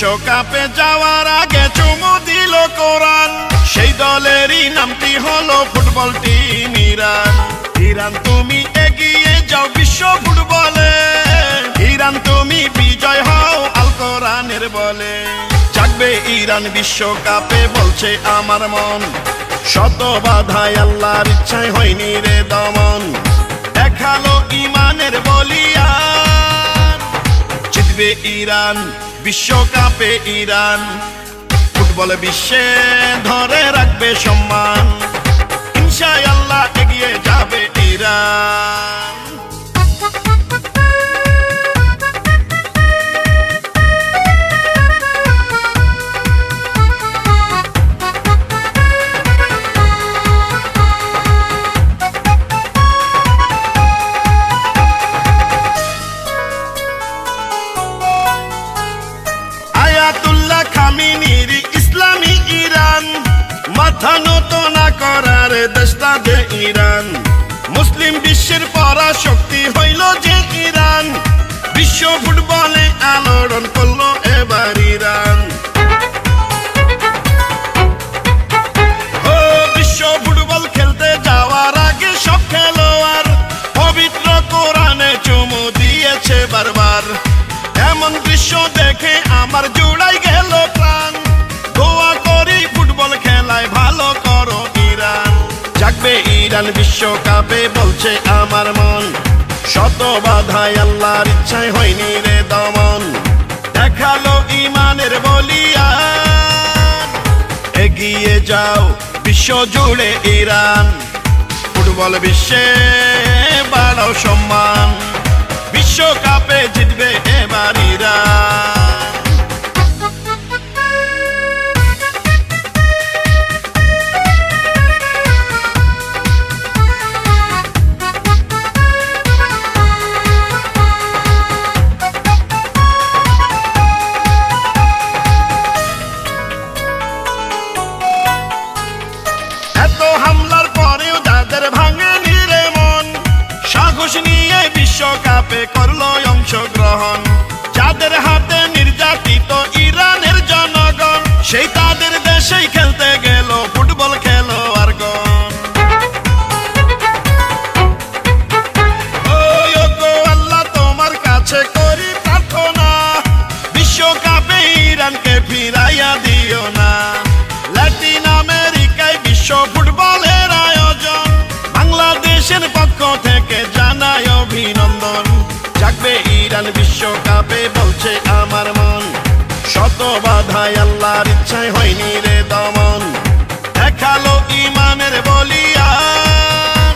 বিশ্বকাপে যাওয়ার আগে চুমু দিল কোরআন, সেই দলেরই নামটি হলো ফুটবল টিম ইরান। ইরান তুমি এগিয়ে যাও বিশ্ব ফুটবলে, ইরান তুমি বিজয় হও আল কোরআনের বলে। জাগবে ইরান বিশ্বকাপে বলছে আমার মন, শত বাধায় আল্লাহর ইচ্ছায় হয়নি রে দমন। দেখালো ইমানের বলিয়ান, জিতবে ইরান বিশ্বকাপে ইরান, ফুটবল বিশ্বে ধরে রাখবে সম্মান, ইনশাআল্লাহ এগিয়ে যাবে ইরান। আয়াতুল্লাহ খামিনির ইসলামী ইরান, মাথা নত না করার দেশটা যে ইরান। মুসলিম বিশ্বের পরাশক্তি হইল যে ইরান, বিশ্ব ফুটবলে আলোড়ন করলো এবার ইরান। ও বিশ্ব ফুটবল খেলতে যাওয়ার আগে সব খেলোয়াড় পবিত্র কোরআনে চুমু দিয়েছে বারবার। এমন দৃশ্য দেখে আমার জুড়াই গেল প্রাণ, দোয়া করি ফুটবল খেলায় ভালো করো ইরান। জাগবে ইরান বিশ্বকাপে বলছে আমার মন, শত বাধায় আল্লাহর ইচ্ছায় হয়নি রে দমন। দেখালো ইমানের বলিয়ান, এগিয়ে যাও বিশ্ব জুড়ে ইরান, ফুটবল বিশ্বে বাড়াও সম্মান, বিশ্বকাপে জিতবে এবার ইরান। এত হামলার পরেও যাদের ভাঙেনি রে মন, সাহস নিয়ে বিশ্বকাপে করলো অংশগ্রহণ। যাদের হাতে নির্যাতিত ইরানের জনগণ, সেই তাদের দেশেই খেলতে গেল ফুটবল খেলোয়াড়গণ। ও গো আল্লাহ তোমার কাছে করি প্রার্থনা, বিশ্বকাপে ইরানকে ফিরাইয়া দিও না। ল্যাটিন আমেরিকায় বিশ্ব ফুটবলের আয়োজন, বাংলাদেশের পক্ষ থেকে জানাই অভিনন্দন। জাগবে ইরান বিশ্বকাপে বলছে আমার মন, শত বাধায় আল্লাহর ইচ্ছায় হয়নি রে দমন। দেখালো ইমানের বলিয়ান,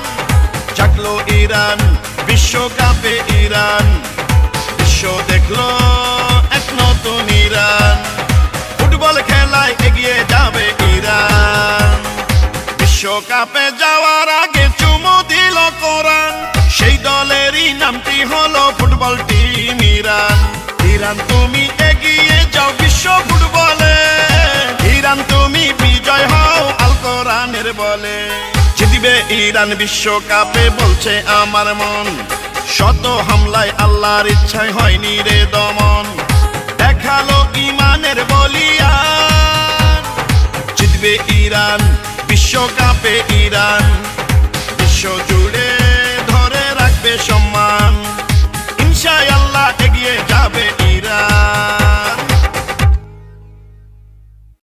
জাগলো ইরান বিশ্বকাপে ইরান, বিশ্ব দেখলো এক নতুন ইরান, ফুটবল খেলায় এগিয়ে যাবে ইরান। বিশ্বকাপে যাওয়ার আগে চুমু দিল কোরআন, সেই দলেরই নামটি হলো ফুটবল টিম ইরান। ইরান তুমি এগিয়ে যাও বিশ্ব ফুটবলে, ইরান তুমি বিজয় হও আল কোরআনের বলে। জিতবে ইরান বিশ্বকাপে বলছে আমার মন, শত হামলায় আল্লাহর ইচ্ছায় হয়নি রে দমন। দেখালো ইমানের বলিয়ান, জিতবে ইরান বিশ্বকাপে ইরান, বিশ্ব জুড়ে ধরে রাখবে সম্মান, ইনশাআল্লাহ এগিয়ে যাবে